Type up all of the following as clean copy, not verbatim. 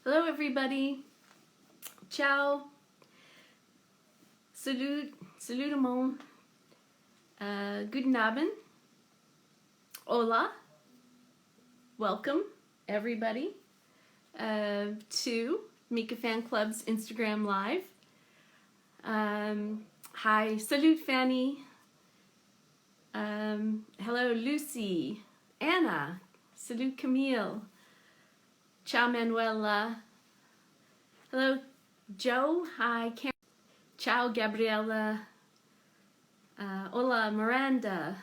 Hello everybody. Ciao. Salut. Salut tout le monde. Guten Abend. Hola. Welcome everybody to Mika Fan Club's Instagram Live. Hi. Salut Fanny. Hello Lucy. Anna. Salut Camille. Ciao Manuela. Hello Joe. Hi Karen. Ciao Gabriela. Hola Miranda.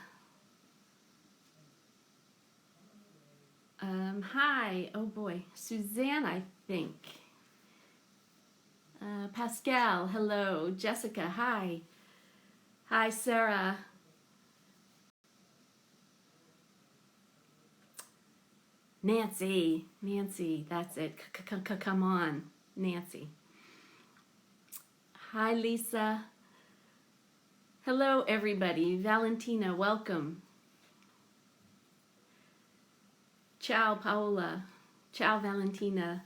Hi. Oh boy. Suzanne, I think. Pascal. Hello. Jessica. Hi. Hi Sarah. Nancy, that's it. Come on, Nancy. Hi, Lisa. Hello, everybody. Valentina, welcome. Ciao, Paola. Ciao, Valentina.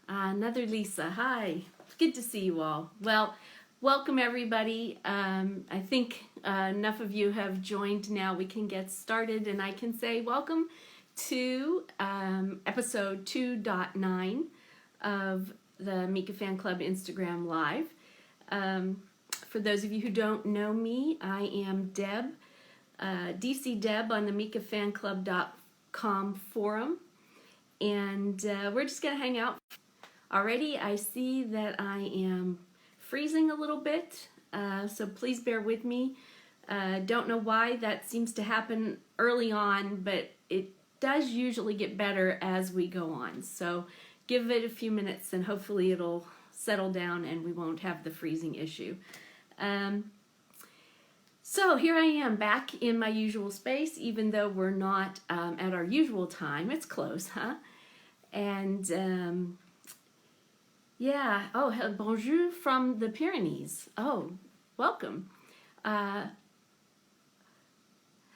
Another Lisa. Hi. Good to see you all. Well, welcome, everybody. I think enough of you have joined now. We can get started, and I can say welcome to episode 2.9 of the Mika Fan Club Instagram Live. For those of you who don't know me, I am Deb, DC Deb on the MikaFanClub.com forum, and we're just going to hang out. Already, I see that I am freezing a little bit, so please bear with me. Don't know why that seems to happen early on, but it does usually get better as we go on. So give it a few minutes and hopefully it'll settle down and we won't have the freezing issue. So here I am back in my usual space, even though we're not at our usual time. It's close, huh? And yeah, oh, bonjour from the Pyrenees. Oh, welcome.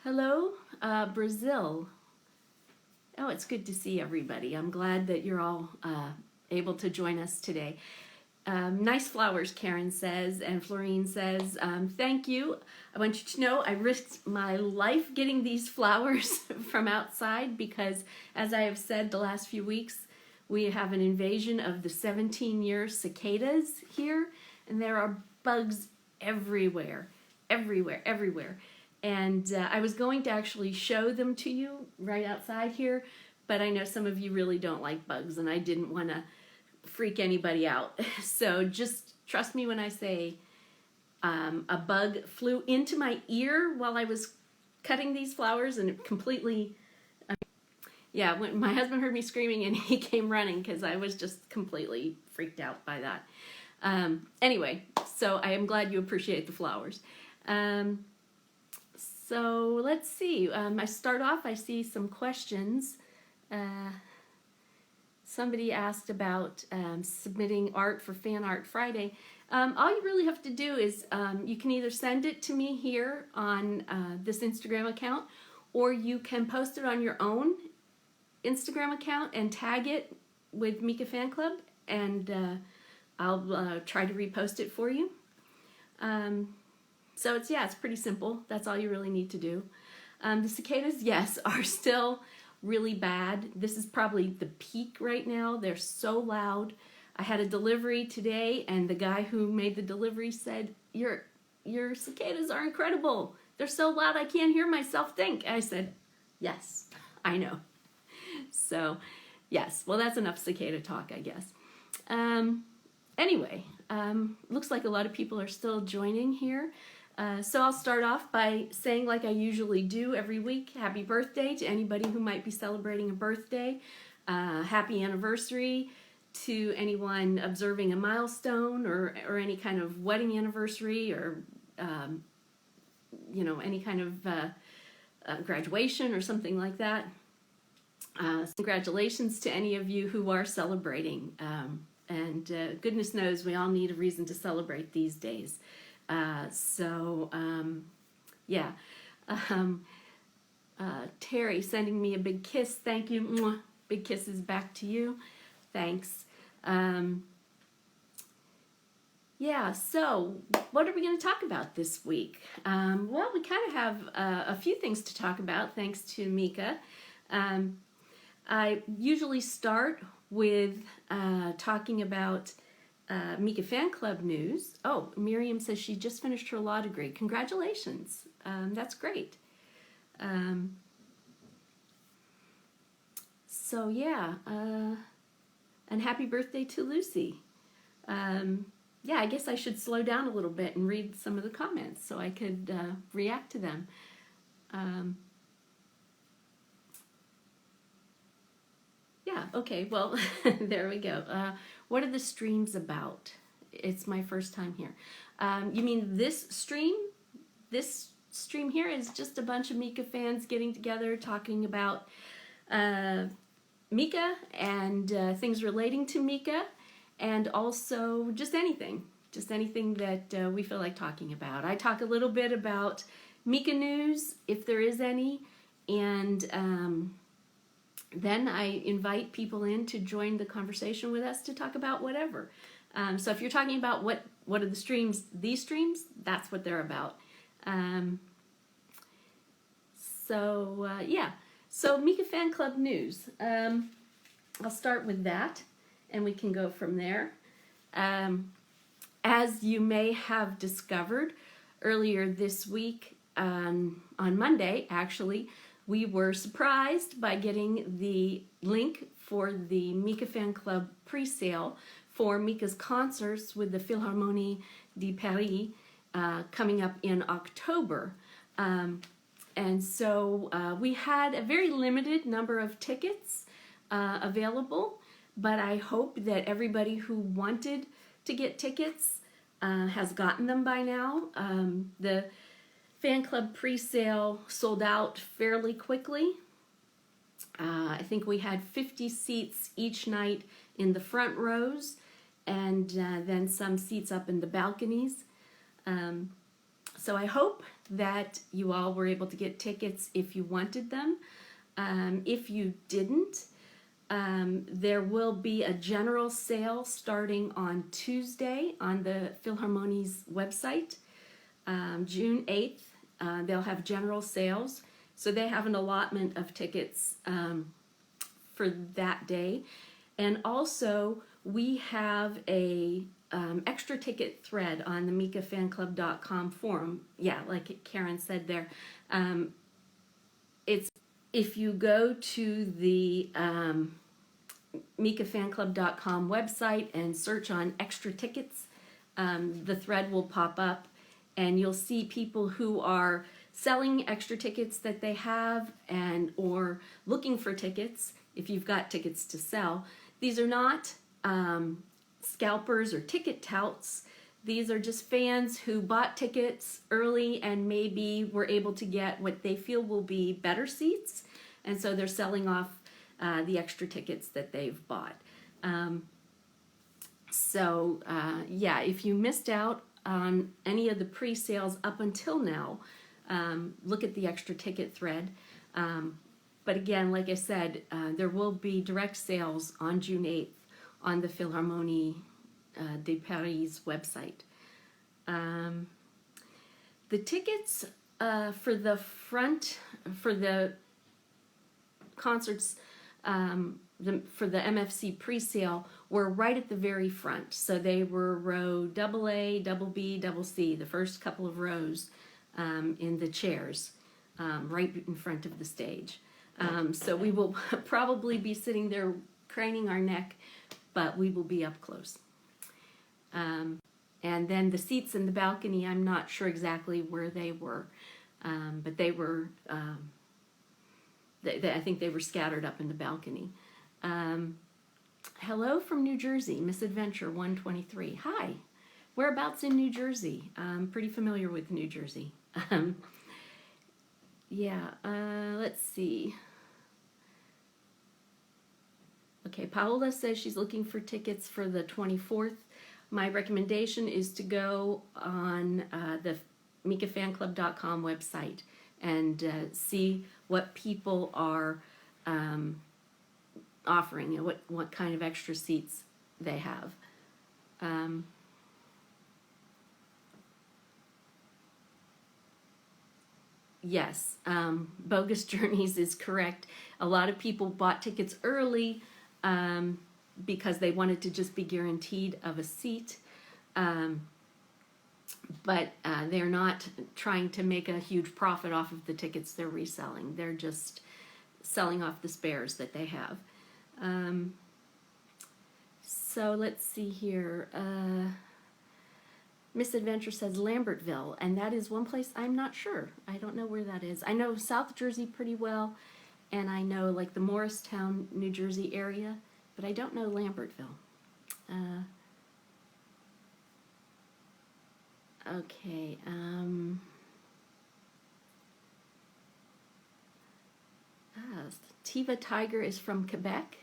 Hello, Brazil. Oh, it's good to see everybody. I'm glad that you're all able to join us today. Nice flowers, Karen says, and Florine says, thank you. I want you to know I risked my life getting these flowers from outside because, as I have said the last few weeks, we have an invasion of the 17-year cicadas here, and there are bugs everywhere. And I was going to actually show them to you right outside here, but I know some of you really don't like bugs, and I didn't want to freak anybody out. So just trust me when I say a bug flew into my ear while I was cutting these flowers, and it completely... Yeah, when my husband heard me screaming and he came running because I was just completely freaked out by that. Anyway, so I am glad you appreciate the flowers. So let's see. I start off, I see some questions. Somebody asked about submitting art for Fan Art Friday. All you really have to do is you can either send it to me here on this Instagram account, or you can post it on your own Instagram account and tag it with Mika Fan Club, and I'll try to repost it for you. So it's pretty simple. That's all you really need to do. The cicadas, yes, are still really bad. This is probably the peak right now. They're so loud. I had a delivery today, and the guy who made the delivery said, your cicadas are incredible. They're so loud I can't hear myself think. I said, yes, I know. So, yes, well, that's enough cicada talk, I guess. Anyway, looks like a lot of people are still joining here. So I'll start off by saying, like I usually do every week, happy birthday to anybody who might be celebrating a birthday. Happy anniversary to anyone observing a milestone or any kind of wedding anniversary or, any kind of graduation or something like that. Congratulations to any of you who are celebrating. And goodness knows we all need a reason to celebrate these days. Terry sending me a big kiss. Thank you. Big kisses back to you. Thanks. Yeah, so what are we going to talk about this week? Well, we kind of have a few things to talk about, thanks to Mika. I usually start with talking about Mika Fan Club news. Oh, Miriam says she just finished her law degree. Congratulations. That's great. So yeah, and happy birthday to Lucy. Yeah, I guess I should slow down a little bit and read some of the comments so I could react to them. Yeah, okay, well, there we go. What are the streams about? It's my first time here. You mean this stream? This stream here is just a bunch of Mika fans getting together talking about Mika and things relating to Mika, and also just anything that we feel like talking about. I talk a little bit about Mika news, if there is any, and then I invite people in to join the conversation with us to talk about whatever. So if you're talking about what are the streams, these streams, that's what they're about. Yeah. So Mika Fan Club news. I'll start with that, and we can go from there. As you may have discovered earlier this week, on Monday, actually, we were surprised by getting the link for the Mika Fan Club pre-sale for Mika's concerts with the Philharmonie de Paris coming up in October. And so we had a very limited number of tickets available, but I hope that everybody who wanted to get tickets has gotten them by now. The fan club pre-sale sold out fairly quickly. I think we had 50 seats each night in the front rows, and then some seats up in the balconies. So I hope that you all were able to get tickets if you wanted them. If you didn't, there will be a general sale starting on Tuesday on the Philharmonie's website. June 8th, they'll have general sales. So they have an allotment of tickets for that day. And also, we have a extra ticket thread on the MikaFanClub.com forum. Yeah, like Karen said there. It's if you go to the MikaFanClub.com website and search on extra tickets, the thread will pop up, and you'll see people who are selling extra tickets that they have and or looking for tickets if you've got tickets to sell. These are not scalpers or ticket touts. These are just fans who bought tickets early and maybe were able to get what they feel will be better seats, and so they're selling off the extra tickets that they've bought. Yeah, if you missed out on any of the pre-sales up until now, look at the extra ticket thread. But again, like I said, there will be direct sales on June 8th on the Philharmonie de Paris website. The tickets for the concerts, for the MFC pre-sale were right at the very front. So they were row AA, double B, double C, the first couple of rows in the chairs, right in front of the stage. So we will probably be sitting there craning our neck, but we will be up close. And then the seats in the balcony, I'm not sure exactly where they were, but they were, I think they were scattered up in the balcony. Hello from New Jersey, Misadventure 123. Hi, whereabouts in New Jersey? I'm pretty familiar with New Jersey. Let's see. Okay, Paola says she's looking for tickets for the 24th. My recommendation is to go on the MikaFanClub.com website and see what people are offering and what kind of extra seats they have. Yes, Bogus Journeys is correct. A lot of people bought tickets early because they wanted to just be guaranteed of a seat. But they're not trying to make a huge profit off of the tickets they're reselling. They're just selling off the spares that they have. So let's see here. Misadventure says Lambertville, and that is one place I'm not sure. I don't know where that is. I know South Jersey pretty well, and I know like the Morristown, New Jersey area, but I don't know Lambertville. Okay. Tiva Tiger is from Quebec.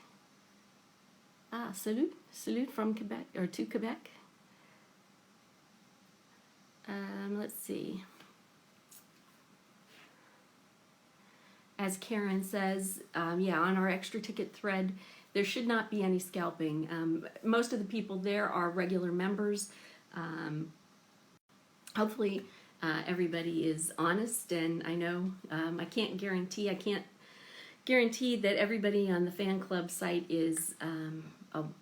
Salut from Quebec, or to Quebec. Let's see. As Karen says, yeah, on our extra ticket thread, there should not be any scalping. Most of the people there are regular members. Hopefully everybody is honest, and I know I can't guarantee that everybody on the fan club site is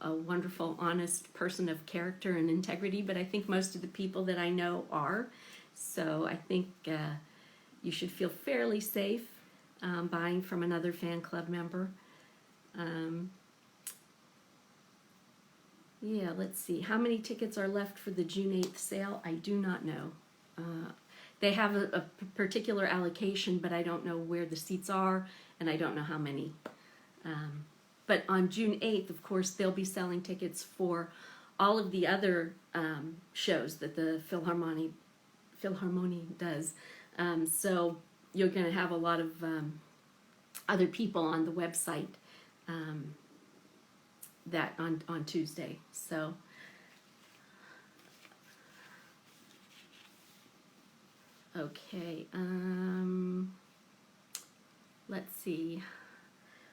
a wonderful, honest person of character and integrity, but I think most of the people that I know are. So I think you should feel fairly safe buying from another fan club member. Yeah, let's see. How many tickets are left for the June 8th sale? I do not know. They have a particular allocation, but I don't know where the seats are, and I don't know how many. But on June 8th, of course, they'll be selling tickets for all of the other shows that the Philharmonie does. So you're going to have a lot of other people on the website that on Tuesday. So okay, let's see.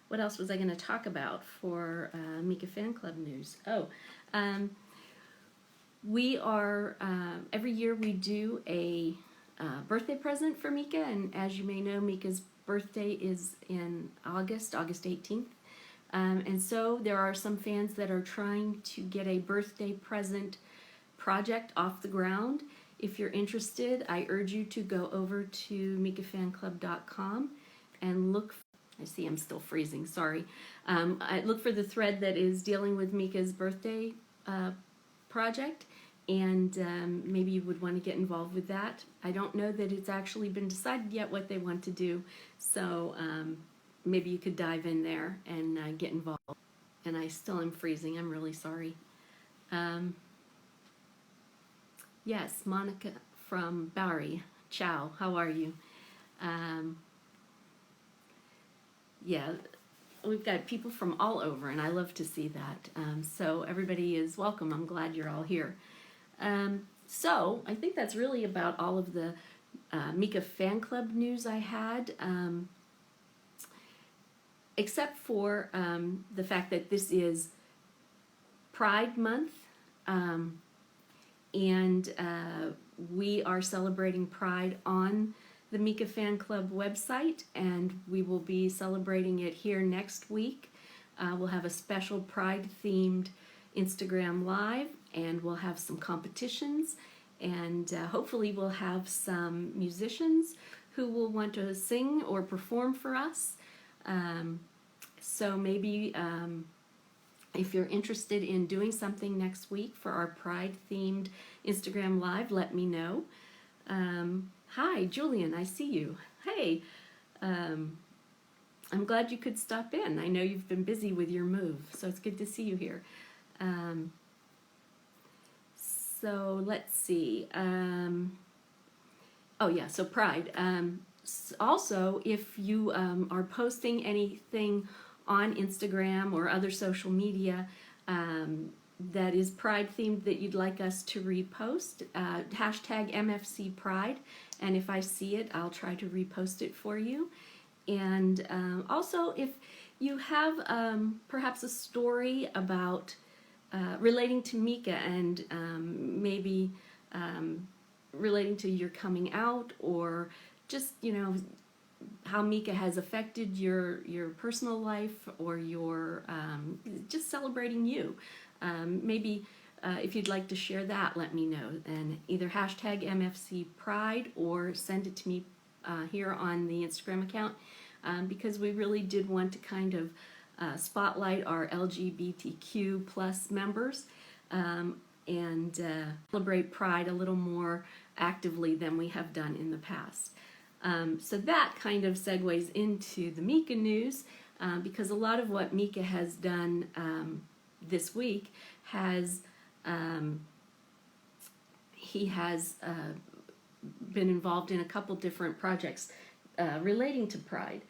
What else was I going to talk about for Mika Fan Club news? Oh, we are, every year we do a birthday present for Mika, and as you may know, Mika's birthday is in August 18th. And so there are some fans that are trying to get a birthday present project off the ground. If you're interested, I urge you to go over to mikafanclub.com and look. I see I'm still freezing, sorry. I look for the thread that is dealing with Mika's birthday project, and maybe you would want to get involved with that. I don't know that it's actually been decided yet what they want to do, so maybe you could dive in there and get involved. And I still am freezing, I'm really sorry. Yes, Monica from Bowery. Ciao, how are you? Yeah, we've got people from all over, and I love to see that. So everybody is welcome. I'm glad you're all here. So I think that's really about all of the Mika Fan Club news I had, except for the fact that this is Pride Month, and we are celebrating Pride on the Mika Fan Club website, and we will be celebrating it here next week. We'll have a special Pride-themed Instagram Live, and we'll have some competitions, and hopefully we'll have some musicians who will want to sing or perform for us. So maybe if you're interested in doing something next week for our Pride-themed Instagram Live, let me know. Hi, Julian, I see you. Hey, I'm glad you could stop in. I know you've been busy with your move, so it's good to see you here. So let's see. Oh yeah, so Pride. Also, if you are posting anything on Instagram or other social media that is Pride themed that you'd like us to repost, hashtag MFC Pride, and if I see it, I'll try to repost it for you. And also, if you have perhaps a story about relating to Mika and maybe relating to your coming out, or just, how Mika has affected your personal life, or your just celebrating you. Maybe if you'd like to share that, let me know. And either hashtag MFC Pride or send it to me here on the Instagram account, because we really did want to kind of spotlight our LGBTQ plus members, and celebrate Pride a little more actively than we have done in the past. So that kind of segues into the Mika news, because a lot of what Mika has done this week has, he has been involved in a couple different projects relating to Pride.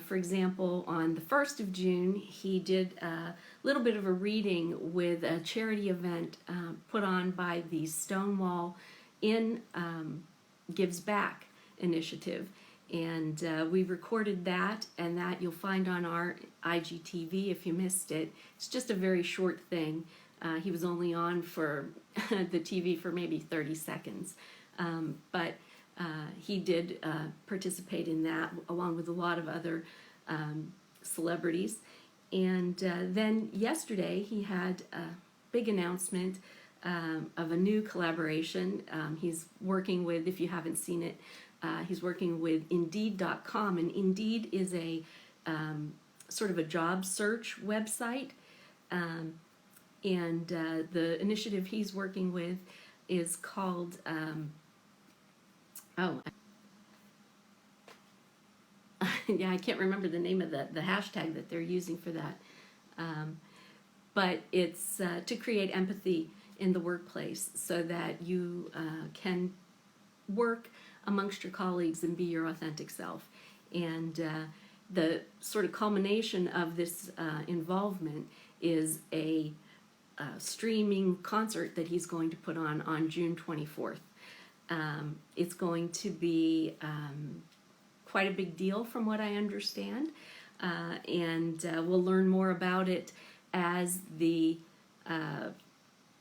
For example, on the 1st of June, he did a little bit of a reading with a charity event put on by the Stonewall in Gives Back initiative. And we recorded that, and that you'll find on our IGTV if you missed it. It's just a very short thing. He was only on for the TV for maybe 30 seconds. But he did participate in that along with a lot of other celebrities. And then yesterday he had a big announcement of a new collaboration. He's working with, if you haven't seen it, he's working with Indeed.com, and Indeed is a sort of a job search website. And the initiative he's working with is called yeah, I can't remember the name of the hashtag that they're using for that. But it's to create empathy in the workplace so that you can work amongst your colleagues and be your authentic self. And the sort of culmination of this involvement is a streaming concert that he's going to put on June 24th. It's going to be quite a big deal from what I understand, and we'll learn more about it as the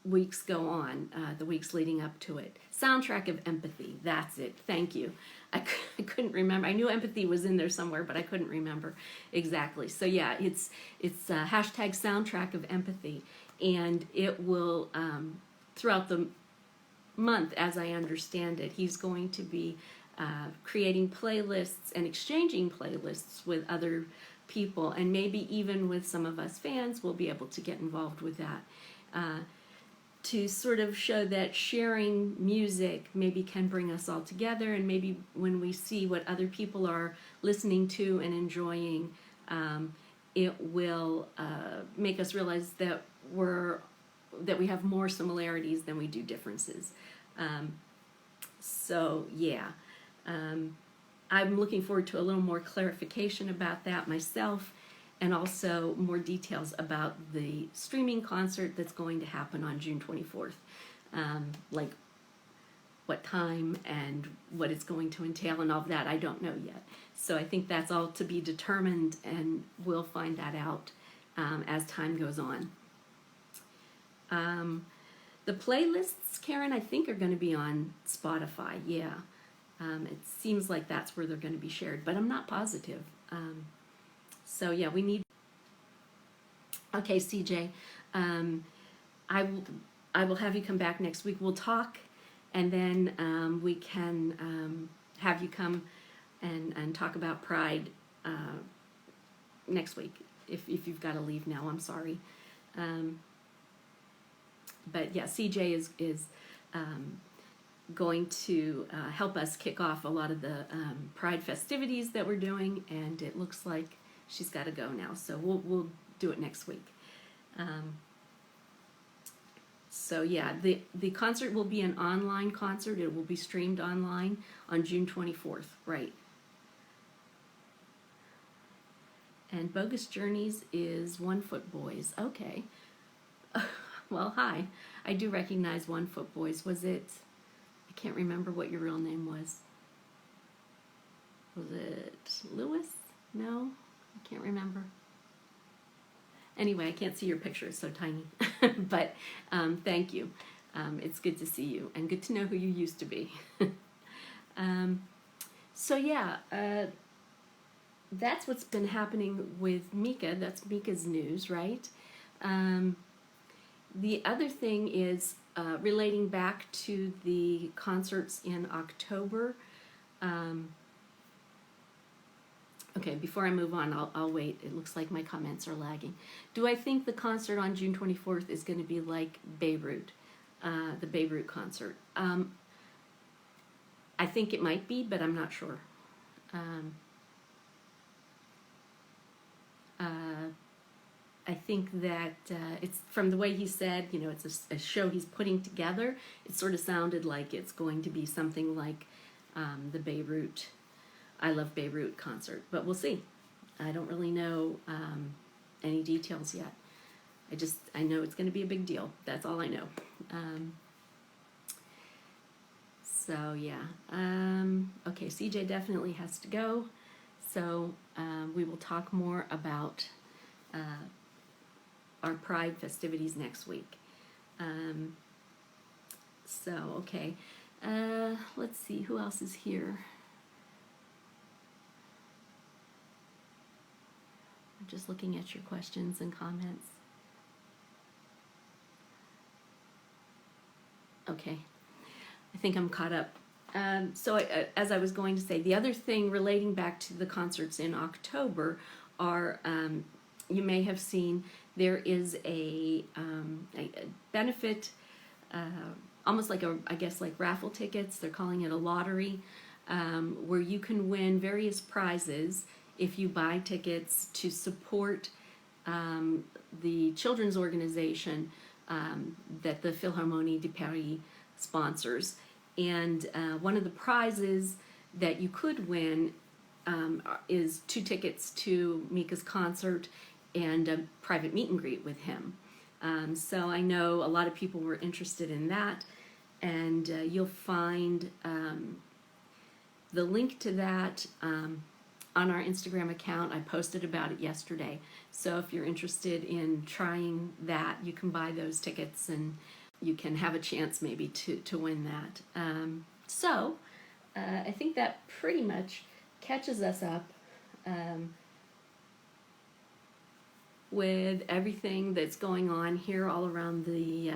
weeks go on, the weeks leading up to it. Soundtrack of Empathy, that's it. Thank you. I couldn't remember. I knew empathy was in there somewhere, but I couldn't remember exactly. So yeah, it's hashtag Soundtrack of Empathy, and it will, throughout the month, as I understand it, he's going to be creating playlists and exchanging playlists with other people, and maybe even with some of us fans we'll be able to get involved with that, to sort of show that sharing music maybe can bring us all together, and maybe when we see what other people are listening to and enjoying, it will make us realize that we have more similarities than we do differences. So yeah, I'm looking forward to a little more clarification about that myself, and also more details about the streaming concert that's going to happen on June 24th, like what time and what it's going to entail and all of that. I don't know yet. So I think that's all to be determined, and we'll find that out as time goes on. The playlists, Karen, I think are going to be on Spotify. Yeah, it seems like that's where they're going to be shared, but I'm not positive. So yeah, we need. Okay, CJ, I will have you come back next week. We'll talk, and then we can have you come and talk about Pride next week. If you've got to leave now, I'm sorry. But yeah, CJ is going to help us kick off a lot of the Pride festivities that we're doing, and it looks like she's got to go now, so we'll do it next week. So yeah, the concert will be an online concert. It will be streamed online on June 24th, right? And Bogus Journeys is One Foot Boys. Okay. Well, hi. I do recognize One Foot Boys. Was it, I can't remember what your real name was. Was it Lewis? No, I can't remember. Anyway, I can't see your picture, it's so tiny. But thank you. It's good to see you and good to know who you used to be. So yeah, that's what's been happening with Mika. That's Mika's news, right? The other thing is relating back to the concerts in October. Okay, before I move on, I'll wait. It looks like my comments are lagging. Do I think the concert on June 24th is going to be like Beirut, the Beirut concert? I think it might be, but I'm not sure. I think that it's from the way he said, you know, it's a show he's putting together. It sort of sounded like it's going to be something like the Beirut, I Love Beirut concert, but we'll see. I don't really know any details yet. I know it's going to be a big deal. That's all I know. So yeah. Okay, CJ definitely has to go. So we will talk more about our Pride festivities next week. So, okay. Let's see, who else is here? I'm just looking at your questions and comments. Okay, I think I'm caught up. So as I was going to say, the other thing relating back to the concerts in October are, you may have seen, there is a benefit, almost like I guess like raffle tickets, they're calling it a lottery, where you can win various prizes if you buy tickets to support the children's organization that the Philharmonie de Paris sponsors. And one of the prizes that you could win is 2 tickets to Mika's concert and a private meet and greet with him. So I know a lot of people were interested in that, and you'll find the link to that on our Instagram account. I posted about it yesterday. So if you're interested in trying that, you can buy those tickets and you can have a chance maybe to win that. So I think that pretty much catches us up with everything that's going on here all around the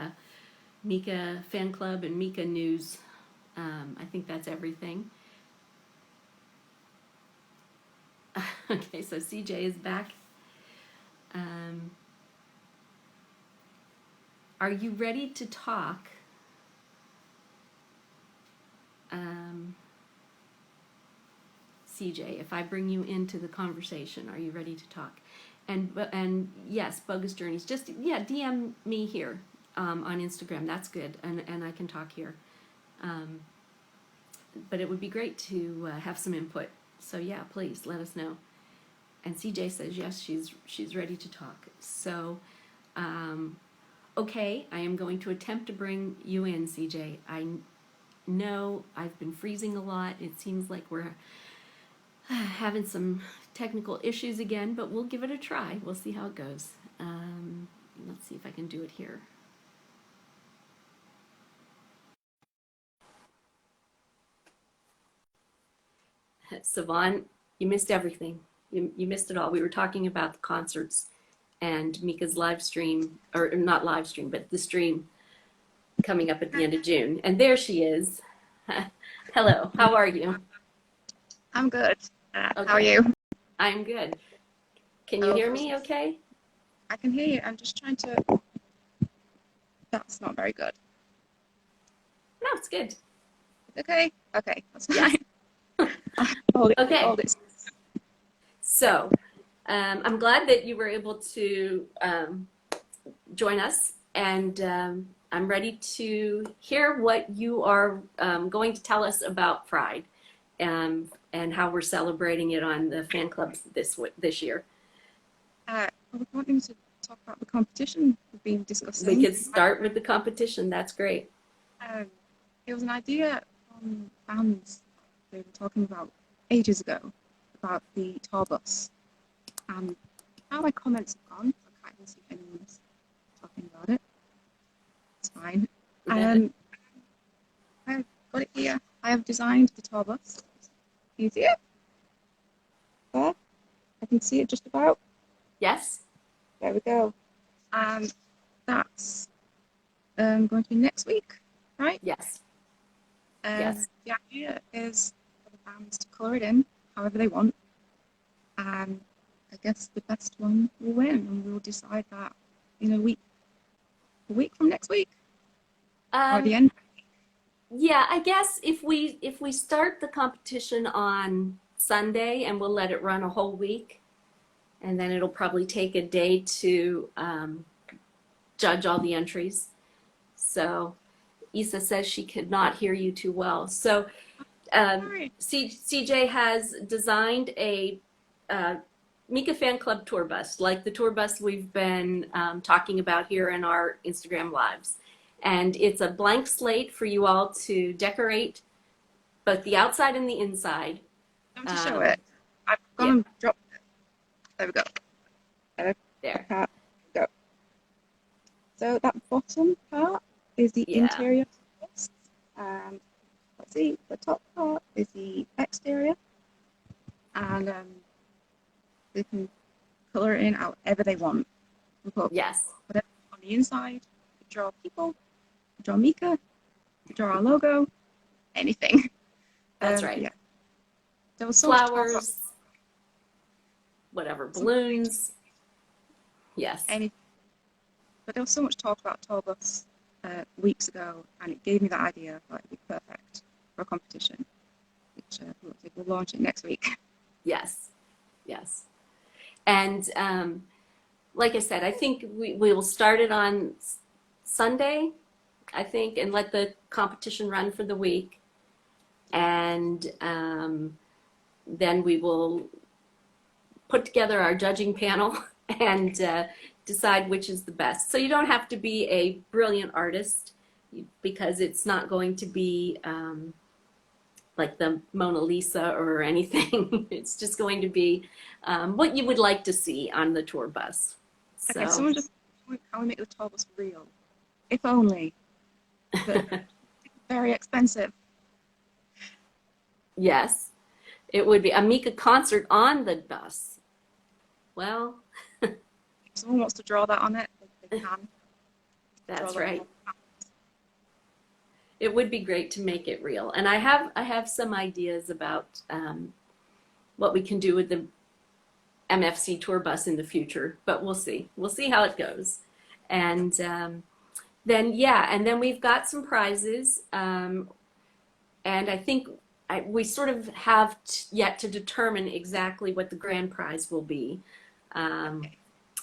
Mika fan club and Mika news. I think that's everything. Okay, so CJ is back. Are you ready to talk? CJ, if I bring you into the conversation, are you ready to talk? And yes, Bogus Journeys, just, yeah, DM me here on Instagram. That's good, and I can talk here. But it would be great to have some input. So yeah, please let us know. And CJ says yes, she's ready to talk. So, okay, I am going to attempt to bring you in, CJ. I know I've been freezing a lot. It seems like we're having some technical issues again, but we'll give it a try. We'll see how it goes. Let's see if I can do it here. Savon, you missed everything. You missed it all. We were talking about the concerts and Mika's live stream, or not live stream, but the stream coming up at the end of June. And there she is. Hello, how are you? I'm good. Okay. How are you? I'm good. Can you hear me okay? I can hear you. I'm just trying to... That's not very good. No, it's good. Okay? Okay, that's fine. Yes. Okay. Hold it. So, I'm glad that you were able to join us, and I'm ready to hear what you are going to tell us about Pride and how we're celebrating it on the fan clubs this year. We're wanting to talk about the competition we've been discussing. We could start with the competition. That's great. It was an idea from fans they were talking about ages ago, about the tour bus and how my comments have gone. I can't even see if anyone's talking about it. It's fine. I've got it here. I have designed the tour bus. Can you see it? There. I can see it just about. Yes. There we go. That's going to be next week, right? Yes. Yes. The idea is for the fans to colour it in however they want. And I guess the best one will win, and we'll decide that in a week from next week, or the end. Yeah, I guess if we start the competition on Sunday, and we'll let it run a whole week, and then it'll probably take a day to judge all the entries. So Isa says she could not hear you too well. So CJ has designed a Mika Fan Club tour bus, like the tour bus we've been talking about here in our Instagram lives. And it's a blank slate for you all to decorate both the outside and the inside. I'm to show it. I've gone and dropped it. There we go. There. Go. So that bottom part is the interior of the bus. Let's see, the top part is the exterior. And they can colour it in however they want. And put whatever on the inside, draw people, draw Mika, draw our logo, anything. That's right. Yeah. There was so flowers, whatever, balloons. Yes. Anything. But there was so much talk about tour bus weeks ago, and it gave me that idea that it'd be perfect for a competition, which we'll launch it next week. Yes. Yes. And like I said, I think we will start it on Sunday, I think, and let the competition run for the week. And then we will put together our judging panel and decide which is the best. So you don't have to be a brilliant artist, because it's not going to be like the Mona Lisa or anything. It's just going to be what you would like to see on the tour bus. So. Okay, someone just how we make the tour bus real. If only. But very expensive. Yes, it would be a Mika concert on the bus. Well, if someone wants to draw that on it, they can. That's right. It would be great to make it real. And I have some ideas about what we can do with the MFC Tour Bus in the future, but we'll see. We'll see how it goes. And then we've got some prizes. And I think we sort of have yet to determine exactly what the grand prize will be.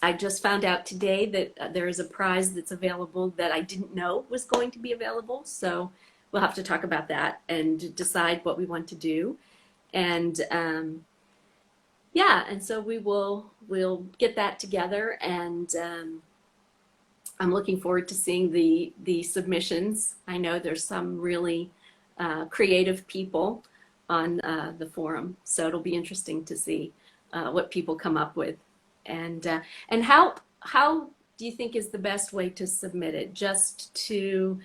I just found out today that there is a prize that's available that I didn't know was going to be available. So we'll have to talk about that and decide what we want to do. And and so we'll get that together. And I'm looking forward to seeing the submissions. I know there's some really creative people on the forum, so it'll be interesting to see what people come up with. And how do you think is the best way to submit it? Just to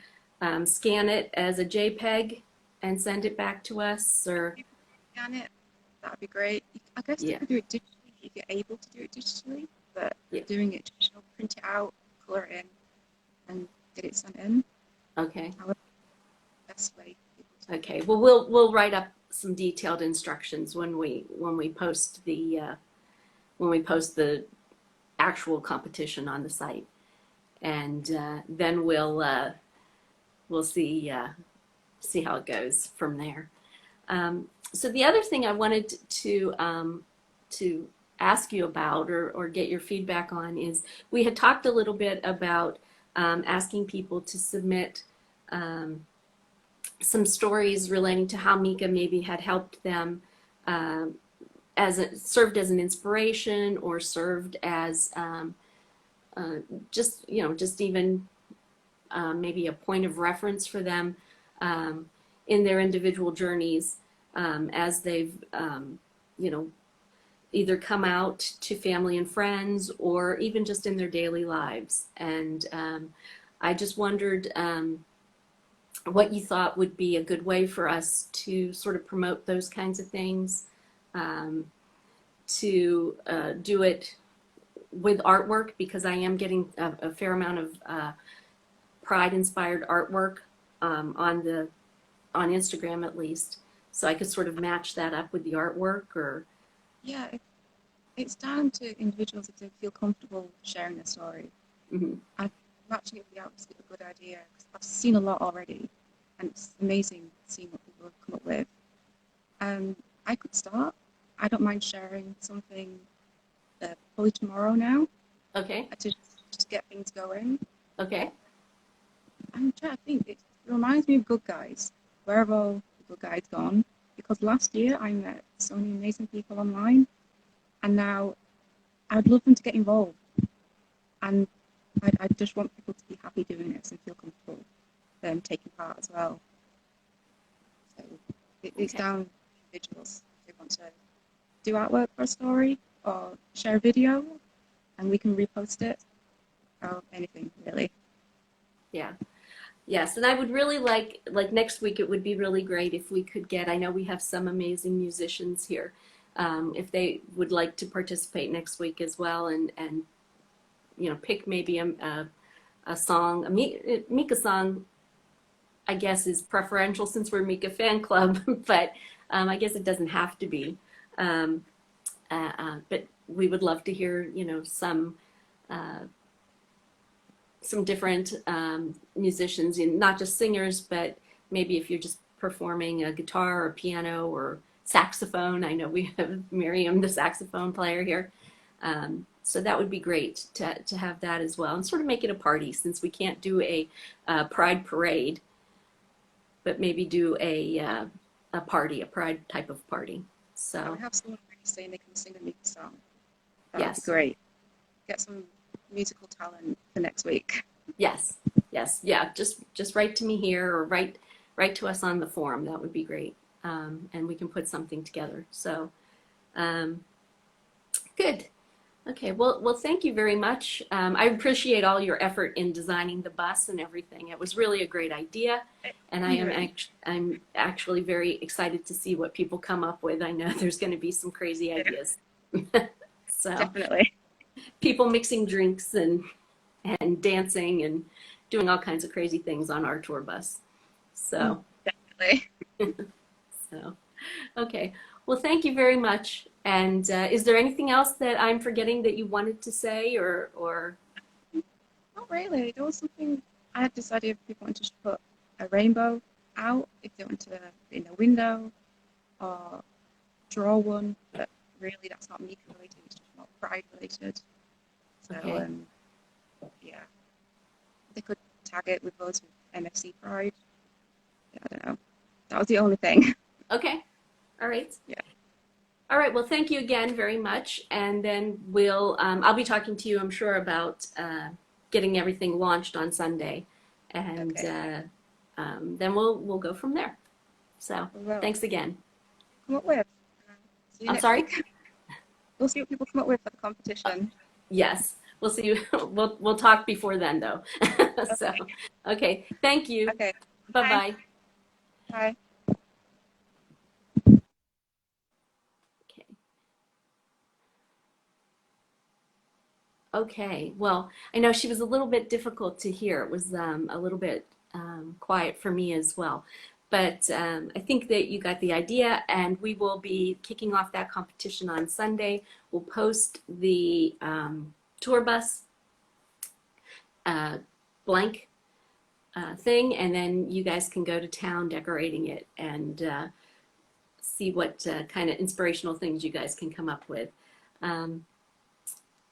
scan it as a JPEG and send it back to us, or scan it? That would be great. I guess you could do it digitally if you're able to do it digitally, but doing it traditional, print it out, color it in, and get it sent in. Okay. However, best way. Okay. Well, we'll write up some detailed instructions when we post the actual competition on the site, and then we'll see how it goes from there. So the other thing I wanted to ask you about or get your feedback on is we had talked a little bit about asking people to submit some stories relating to how Mika maybe had helped them served as an inspiration, or served as just even maybe a point of reference for them in their individual journeys as they've either come out to family and friends or even just in their daily lives. And I just wondered what you thought would be a good way for us to sort of promote those kinds of things, um, to do it with artwork, because I am getting a fair amount of pride-inspired artwork on Instagram at least, so I could sort of match that up with the artwork. Or Yeah, it's down to individuals if they feel comfortable sharing their story. mm-hmm. And matching it with the artwork is a good idea, because I've seen a lot already, and it's amazing seeing what people have come up with. I could start. I don't mind sharing something probably tomorrow now, Okay. to just get things going. Okay. I'm trying to think. It reminds me of Good Guys. Where have all the Good Guys gone? Because last year I met so many amazing people online, and now I'd love them to get involved. And I just want people to be happy doing this and feel comfortable taking part as well. So it's Okay. down to individuals if they want to do artwork for a story or share a video, and we can repost it, or anything really. Yeah. Yes, and I would really like next week, it would be really great if we could get, I know we have some amazing musicians here, if they would like to participate next week as well, and pick maybe a song, a Mika song, I guess is preferential since we're Mika fan club, but I guess it doesn't have to be. Um, but we would love to hear, uh, some different musicians, not just singers, but maybe if you're just performing a guitar or piano or saxophone. I know we have Miriam, the saxophone player here. So that would be great to have that as well, and sort of make it a party, since we can't do a pride parade, but maybe do a party, a pride type of party. I So have someone really saying they can sing a Mika song. That would be yes, great. Get some musical talent for next week. yes, yes, yeah. Just write to me here, or write to us on the forum. That would be great, and we can put something together. So um, good. Okay, well, thank you very much. I appreciate all your effort in designing the bus and everything. It was really a great idea, and I'm actually very excited to see what people come up with. I know there's going to be some crazy ideas. So Definitely. people mixing drinks and dancing and doing all kinds of crazy things on our tour bus. So Definitely. so okay. Well, thank you very much. And is there anything else that I'm forgetting that you wanted to say, or? Not really. There was something I had this idea of people wanting to put a rainbow out if they want to in a window or draw one, but really that's not Mika related, it's just not pride related. So Okay. yeah, they could tag it with those with MFC Pride. Yeah, I don't know. That was the only thing. Okay. All right. Yeah. All right. Well, thank you again very much. And then I'll be talking to you, I'm sure, about getting everything launched on Sunday, and Okay. then we'll go from there. So We will. thanks again. Come up with. See you I'm next sorry. week. We'll see what people come up with for the competition. Yes. We'll see you. We'll talk before then, though. So Okay. okay. Thank you. Okay. Bye Bye. bye. Bye. Okay. Okay, well, I know she was a little bit difficult to hear. It was a little bit quiet for me as well. But I think that you got the idea, and we will be kicking off that competition on Sunday. We'll post the tour bus uh, blank thing, and then you guys can go to town decorating it and see what kind of inspirational things you guys can come up with. Um,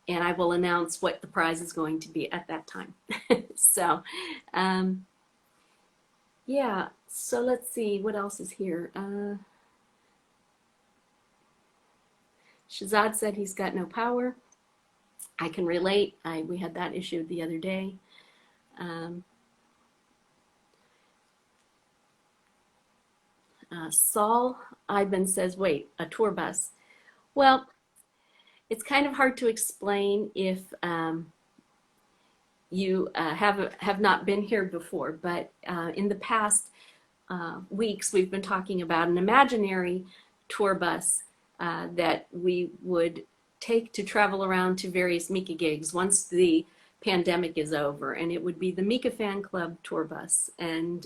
and I will announce what the prize is going to be at that time. So, um, yeah, so let's see what else is here. Shazad said he's got no power. I can relate. We had that issue the other day. Um, Saul Iben says, wait, a tour bus. Well, it's kind of hard to explain if you have not been here before, but in the past weeks, we've been talking about an imaginary tour bus that we would take to travel around to various Mika gigs once the pandemic is over, and it would be the Mika Fan Club tour bus. And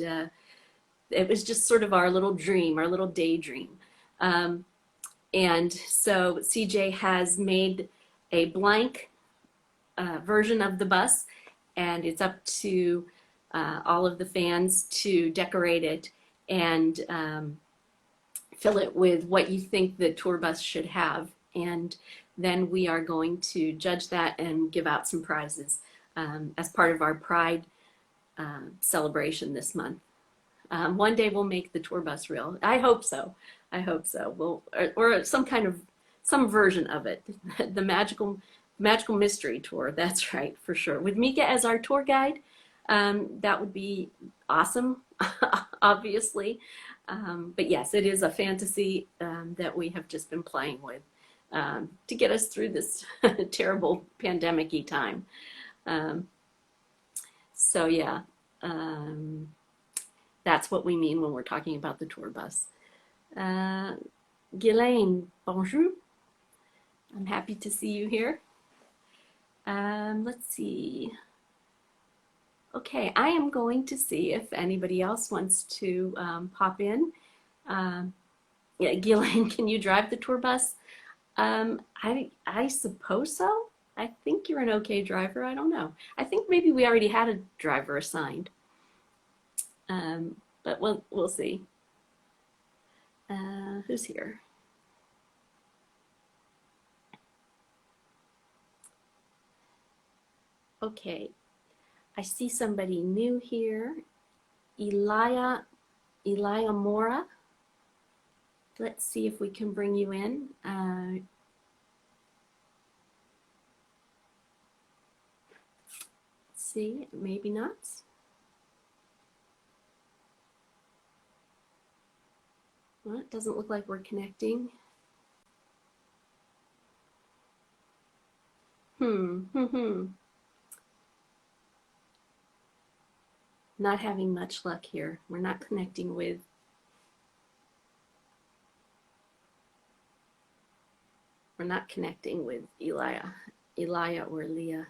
it was just sort of our little dream, our little daydream. And so CJ has made a blank version of the bus, and it's up to all of the fans to decorate it and fill it with what you think the tour bus should have. And then we are going to judge that and give out some prizes as part of our Pride celebration this month. One day we'll make the tour bus real. I hope so. I hope so. We'll, or some version of it. The magical mystery tour. That's right, for sure. With Mika as our tour guide, that would be awesome, obviously. But yes, it is a fantasy that we have just been playing with to get us through this terrible pandemic-y time. So yeah, that's what we mean when we're talking about the tour bus. Ghislaine, bonjour. I'm happy to see you here. Let's see. Okay, I am going to see if anybody else wants to pop in. Yeah, Ghislaine, can you drive the tour bus? I suppose so. I think you're an okay driver. I don't know. I think maybe we already had a driver assigned. But we'll see. Who's here? Okay, I see somebody new here. Elia Mora. Let's see if we can bring you in. Let's see, maybe not. Well, it doesn't look like we're connecting. Not having much luck here. We're not connecting with Elia or Leah.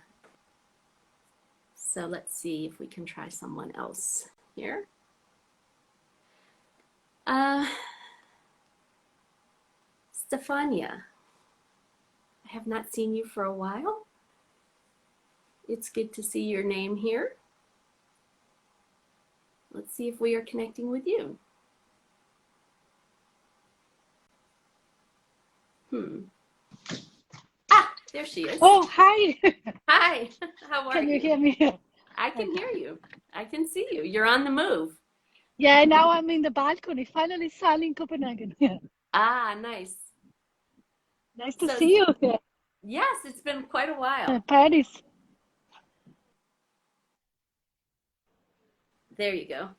So let's see if we can try someone else here. Stefania, I have not seen you for a while. It's good to see your name here. Let's see if we are connecting with you. Ah, there she is. Oh, hi. Hi, how are you? Can you hear me? I can hear you. I can see you. You're on the move. Yeah, now I'm in the balcony. Finally sun in Copenhagen. Yeah. Ah, nice. Nice to see you here. Yes, it's been quite a while. Paris. There you go.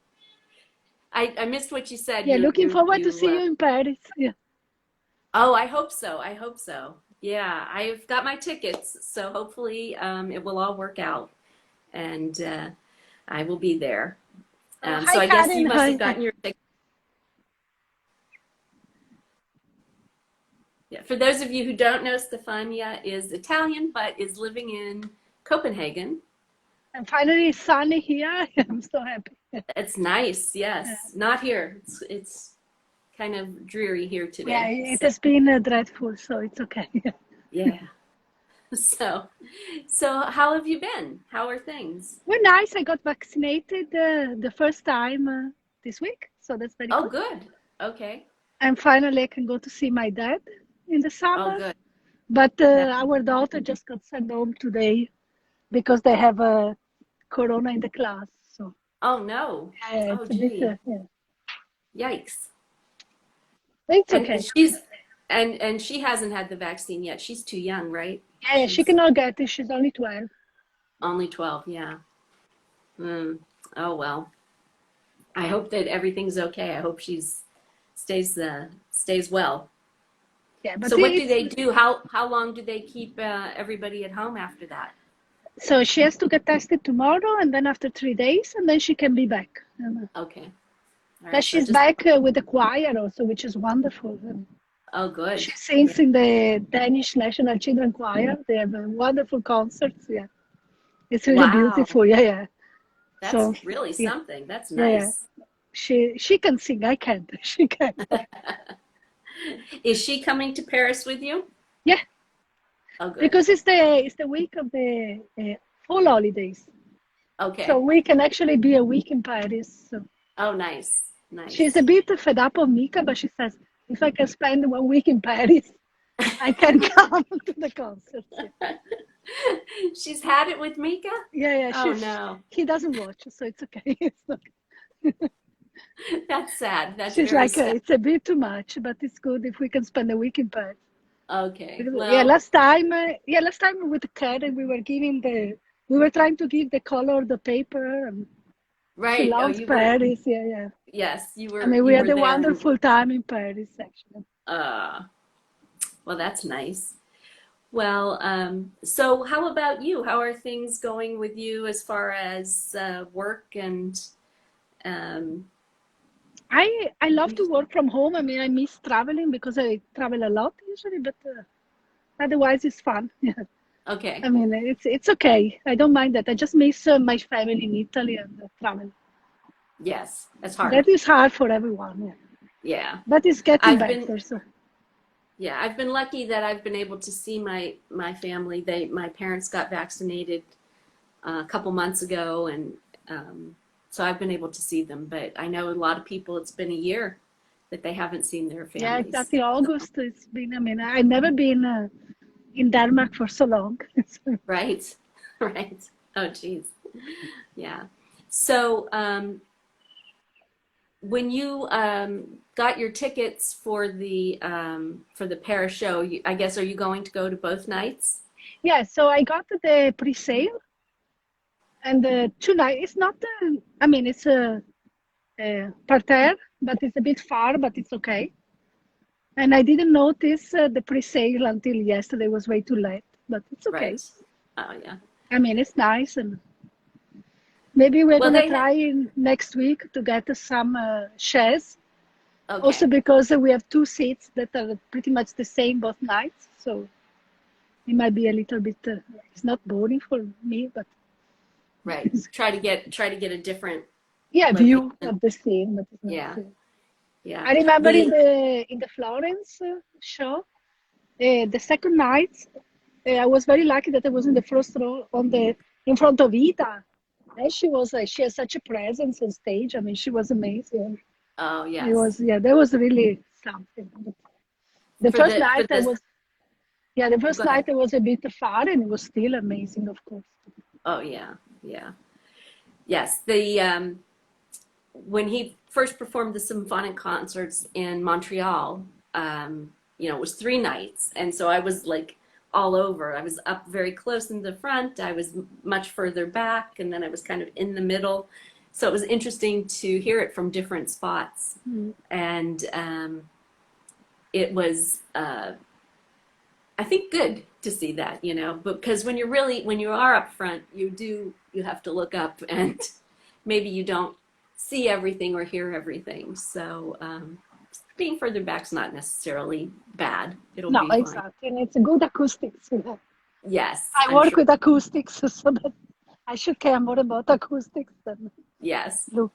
I missed what you said. Yeah, looking forward to see you in Paris. Yeah. Oh, I hope so. I hope so. Yeah, I've got my tickets, so hopefully it will all work out, and I will be there. So I guess you must have gotten your ticket. Yeah, for those of you who don't know, Stefania is Italian, but is living in Copenhagen. And finally sunny here. I'm so happy. It's nice, yes. Yeah. Not here. It's kind of dreary here today. Yeah, it has been dreadful, so it's okay. Yeah. So how have you been? How are things? Well, nice. I got vaccinated the first time this week, so that's very good. Oh, good. Okay. And finally I can go to see my dad in the summer. Oh, good. But our daughter just got sent home today because they have a corona in the class. So. Oh no! Oh, gee. Yeah. Yikes! It's okay. And she hasn't had the vaccine yet. She's too young, right? Yeah, she cannot get it. She's only 12. Only 12, yeah. Oh well. I hope that everything's okay. I hope she stays well. Yeah, but So what do they do? How long do they keep everybody at home after that? so she has to get tested tomorrow, and then after 3 days, and then she can be back. Okay. All But right. So she's just, back with the choir also, which is wonderful. oh, good. She Yeah. sings in the Danish National Children Choir. They have wonderful concerts. Yeah, it's really Wow. beautiful. Yeah, yeah. That's So really yeah, something. That's yeah, yeah. nice. She can sing. I can't. She can. Is she coming to Paris with you? Yeah, Oh, good. because it's the week of the fall holidays, so Okay. we can actually be a week in Paris. So Oh, nice. she's Nice. a bit fed up of Mika, but she says if I can spend 1 week in Paris, I can come to the concert. Yeah, She's had it with Mika? yeah, yeah. Oh, no. He doesn't watch, so it's okay. It's not, That's sad. That's she's very like, sad. it's a bit too much, but it's good if we can spend a week in Paris. Okay. Yeah, Well, last time with Karen, we were trying to give the color the paper, and she right. Oh, loves you were, Paris. Yeah, yeah. yes, I mean, we you had were a there and wonderful time in Paris, actually. uh well, that's nice. Well, so how about you? How are things going with you as far as work and um I love to work from home. I mean, I miss traveling because I travel a lot usually, but otherwise it's fun. Yeah. I okay. mean, it's okay. I don't mind that. I just miss my family in Italy and travel. Yes, that's That hard. is hard for everyone. Yeah. Yeah. But it's getting I've been better. So Yeah, I've been lucky that I've been able to see my family. My parents got vaccinated a couple months ago, and so I've been able to see them. But I know a lot of people. It's been a year that they haven't seen their yeah, families. exactly. August. It's been. I mean, I've never been in Denmark for so long. Right, right. Oh, geez. Yeah. So when you got your tickets for the Paris show, I guess are you going to go to both nights? Yeah. So I got the pre-sale, and tonight it's not. I mean, it's a parterre, but it's a bit far, but it's okay. And I didn't notice the pre-sale until yesterday. It was way too late, but it's okay. Right. Oh, yeah. I mean, it's nice, and maybe we're Well, gonna they try next week to get some shares. Also, okay. because we have two seats that are pretty much the same both nights, so it might be a little bit. It's not boring for me, but Right. Try to get a different yeah, view location. of the scene. But it's not. Yeah. Yeah. I remember in The the Florence show, the second night, I was very lucky that I was in the first row in front of Ida. And she has such a presence on stage. I mean, she was amazing. oh, It yes. was, yeah, that was really something. The first For night I this was, yeah, the go first ahead. night I was a bit far, and it was still amazing, of course. Oh, yeah. Yeah. Yes. The when he first performed the symphonic concerts in Montreal, it was 3 nights, and so I was like all over. I was up very close in the front. I was much further back, and then I was kind of in the middle. So it was interesting to hear it from different spots, Mm. and it was, I think, good to see that, because when you are up front, you have to look up, and maybe you don't see everything or hear everything. So being further back's not necessarily bad. It'll No, be fine. exactly, and it's a good acoustics. Yes, I I'm work sure. with acoustics, so that I should care more about acoustics than Yes, look.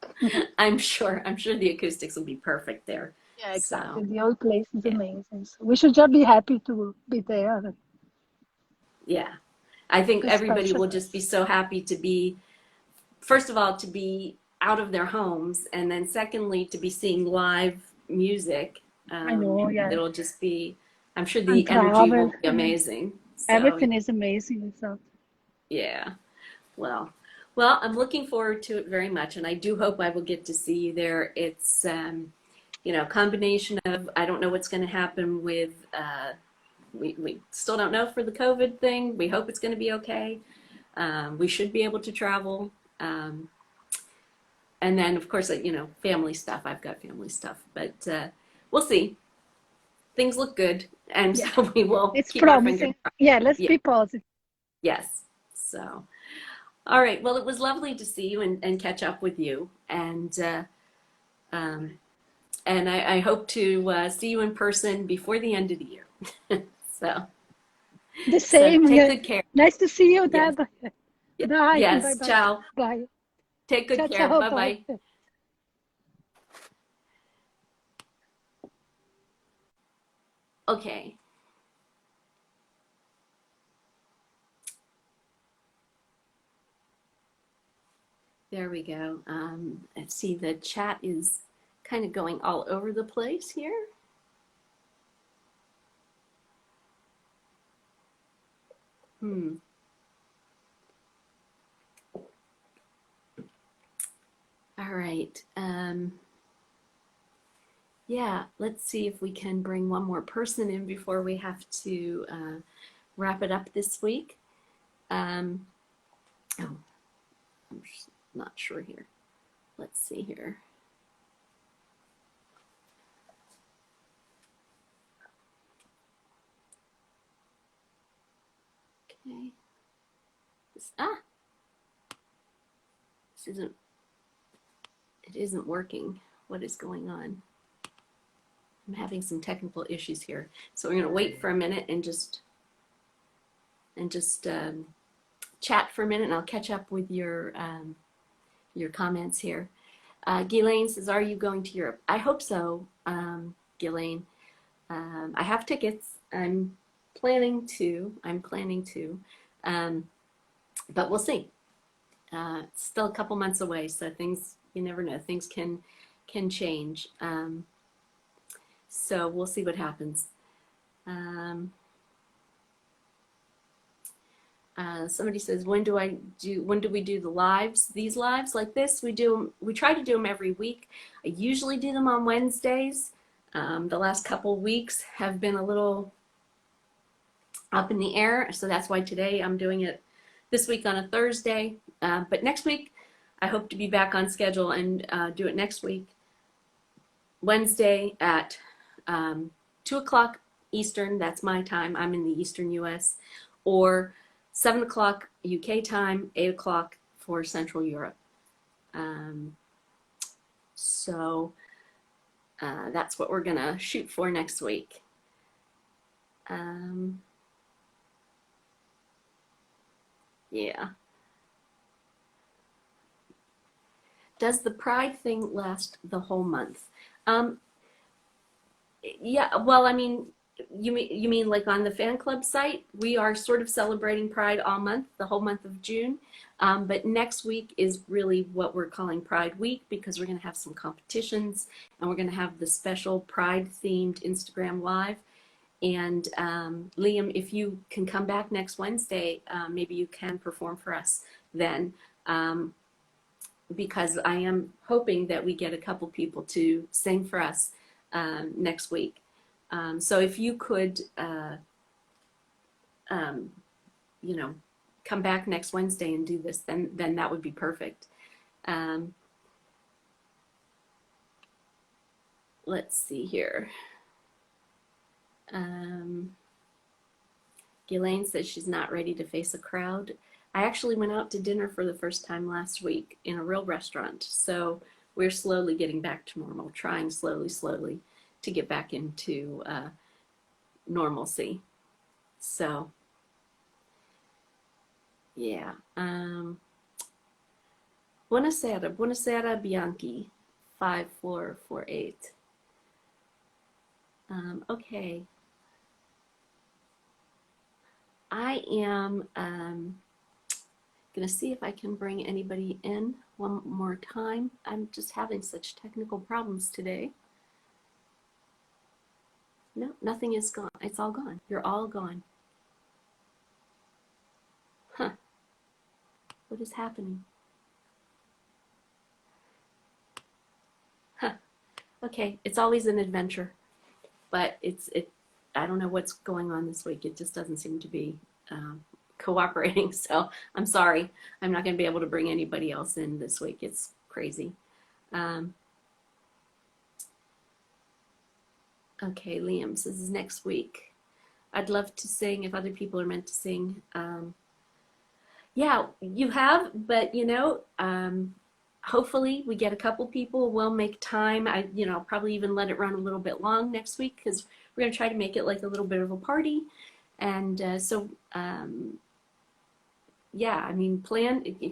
I'm sure the acoustics will be perfect there. Yeah, So exactly. The whole place is yeah, amazing. So we should just be happy to be there. yeah. I think It's everybody special. will just be so happy to be, first of all, to be out of their homes, and then secondly, to be seeing live music. I know, yeah. It'll just be, I'm sure And the energy will travel. be amazing. So Everything is amazing. So yeah, well, well, I'm looking forward to it very much, and I do hope I will get to see you there. It's a combination of, I don't know what's going to happen with we still don't know for the COVID thing. We hope it's going to be okay. We should be able to travel. Um, and then, of course, family stuff. I've got family stuff, but we'll see. Things look good. And Yeah, so we will it's keep our fingers promising. crossed. Yeah, let's Yeah. be positive. Yes. So, all right. Well, it was lovely to see you and catch up with you. Um, and I hope to see you in person before the end of the year. So, The so same. take Yeah. good care. Nice to see you, Yes. Dad. Yeah. Bye. Bye. Yes. Bye. Ciao. Bye. Take good Ciao. care. Ciao. Bye Bye. bye. Okay. There we go. Let's see, the chat is kind of going all over the place here. All right. Yeah, let's see if we can bring one more person in before we have to wrap it up this week. Oh, I'm just not sure here. Let's see here. Okay. This it isn't working. What is going on? I'm having some technical issues here. So we're going to wait for a minute and just chat for a minute, and I'll catch up with your comments here. Ghislaine says, "Are you going to Europe?" I hope so, Ghislaine. I have tickets. I'm planning to, but we'll see. It's still a couple months away, so things, you never know, things can change. So we'll see what happens. Somebody says, when do we do the lives? These lives like this, we try to do them every week. I usually do them on Wednesdays. The last couple weeks have been a little up in the air, so that's why today I'm doing it this week on a Thursday. But next week, I hope to be back on schedule and do it next week, Wednesday at 2 o'clock Eastern. That's my time. I'm in the Eastern U.S. Or 7 o'clock UK time, 8 o'clock for Central Europe. So that's what we're going to shoot for next week. Yeah. Does the Pride thing last the whole month? Yeah, well, I mean, you mean like on the fan club site? We are sort of celebrating Pride all month, the whole month of June. But next week is really what we're calling Pride Week, because we're going to have some competitions, and we're going to have the special Pride themed Instagram Live. And Liam, if you can come back next Wednesday, maybe you can perform for us then, because I am hoping that we get a couple people to sing for us next week. So if you could, you know, come back next Wednesday and do this, then that would be perfect. Let's see here. Ghislaine says she's not ready to face a crowd. I actually went out to dinner for the first time last week in a real restaurant. So we're slowly getting back to normal, trying slowly to get back into normalcy. So, yeah. Buonasera Bianchi, 5448. Okay. I am gonna see if I can bring anybody in one more time. I'm just having such technical problems today. No, nothing is gone. It's all gone. You're all gone. Huh. What is happening? Huh. Okay, it's always an adventure, but I don't know what's going on this week. It just doesn't seem to be cooperating. So I'm sorry. I'm not going to be able to bring anybody else in this week. It's crazy. Okay, Liam says next week. I'd love to sing if other people are meant to sing. Yeah, you have, but hopefully we get a couple people. We'll make time. Probably even let it run a little bit long next week because we're going to try to make it like a little bit of a party. And yeah, I mean,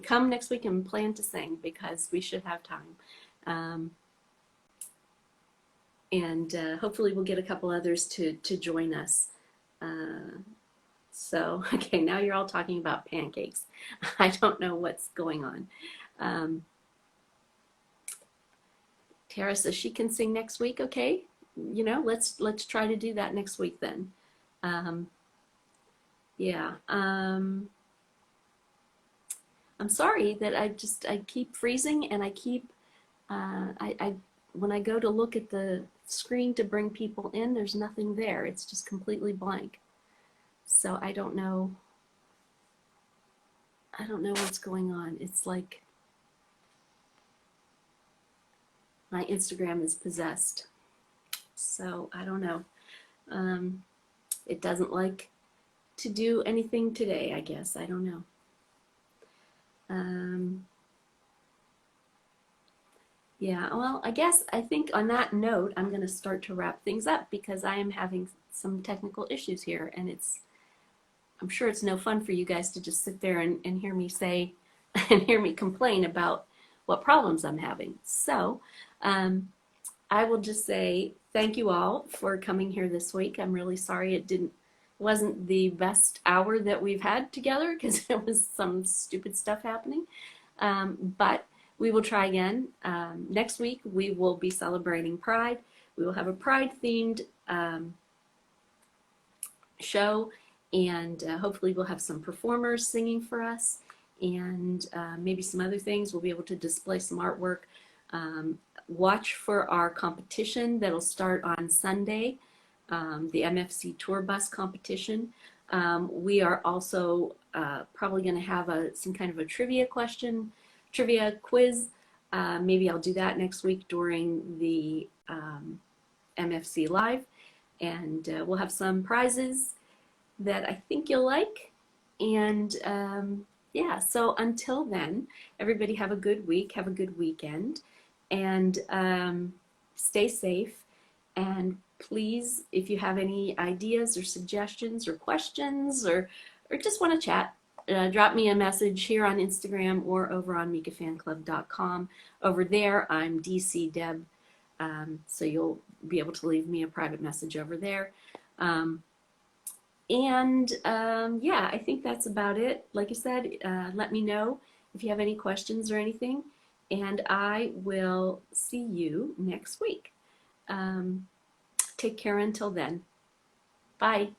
come next week and plan to sing because we should have time. And hopefully we'll get a couple others to join us. So, okay, now you're all talking about pancakes. I don't know what's going on. Tara says she can sing next week. Okay, let's try to do that next week then. Yeah. I'm sorry that I keep freezing and I keep when I go to look at the screen to bring people in, there's nothing there. It's just completely blank. So I don't know what's going on. It's like my Instagram is possessed. So I don't know. It doesn't like to do anything today, I guess. I don't know. Yeah, well, I think on that note, I'm going to start to wrap things up because I am having some technical issues here, and I'm sure it's no fun for you guys to just sit there and hear me say and hear me complain about what problems I'm having. So I will just say thank you all for coming here this week. I'm really sorry it wasn't the best hour that we've had together because there was some stupid stuff happening. But we will try again. Next week we will be celebrating Pride. We will have a Pride-themed show, and hopefully we'll have some performers singing for us, and maybe some other things. We'll be able to display some artwork. Watch for our competition that'll start on Sunday, the MFC Tour Bus competition. We are also probably going to have some kind of a trivia quiz. Maybe I'll do that next week during the MFC Live, and we'll have some prizes that I think you'll like. And yeah, so until then, everybody have a good week, have a good weekend, and stay safe. And please, if you have any ideas or suggestions or questions or just want to chat, drop me a message here on Instagram or over on MikaFanClub.com. Over there, I'm DC Deb, so you'll be able to leave me a private message over there. Yeah, I think that's about it. Like I said, let me know if you have any questions or anything, and I will see you next week. Take care until then. Bye.